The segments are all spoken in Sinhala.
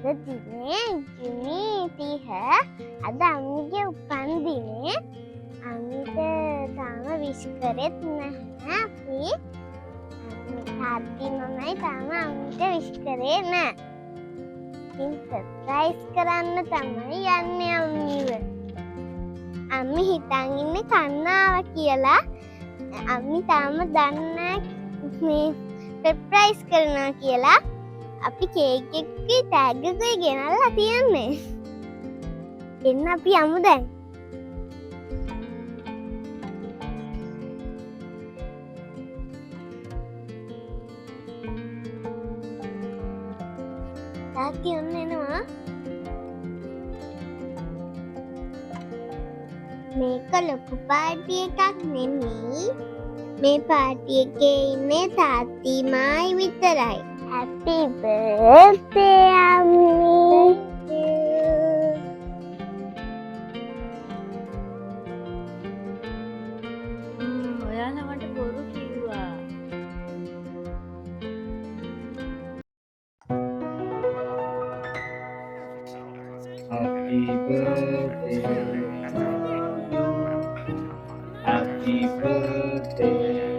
දිනේ ජුනි 30 අද අම්මිගේ උපන්දිනේ අම්මිට තාම විශ් කරෙත් නැහැ අපි තාත්ති මමයි තාම අම්මිට විශ් කරේ නැහැ ඉතින් සර්ප්‍රයිස් කරන්න තමයි යන්නේ අම්මිව අම්මි හිතන් ඉන්නේ කන්නාව කියලා අම්මි තාම දන්නේ මේ සර්ප්‍රයිස් කරනවා කියලා අපි කේක් එකේ ටැග් එක ගෙනල්ලා තියන්නේ. එන්න අපි යමු දැන්. තාත්ති ඔන්න එනවා. මේක ලොකු පාටි එකක් නෙමෙයි. මේ පාටි එකේ ඉන්නේ තාත්ති මායි විතරයි. Happy birthday, Ammi. ඔයාලා මට බොරු කිව්වා. Happy birthday. Happy birthday.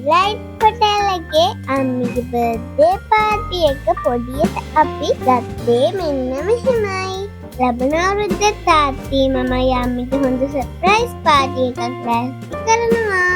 Light hotel එකේ අම්මිගේ බර්ත්ඩේ පාටි එක පොඩියට අපි ගත්තේ මෙන්න මෙහෙමයි. ලබන අවුරුද්දේ තාත්ති මමයි අම්මිට හොඳ සර්ප්‍රයිස් පාටි එකක් ප්ලෑන් කරනවා.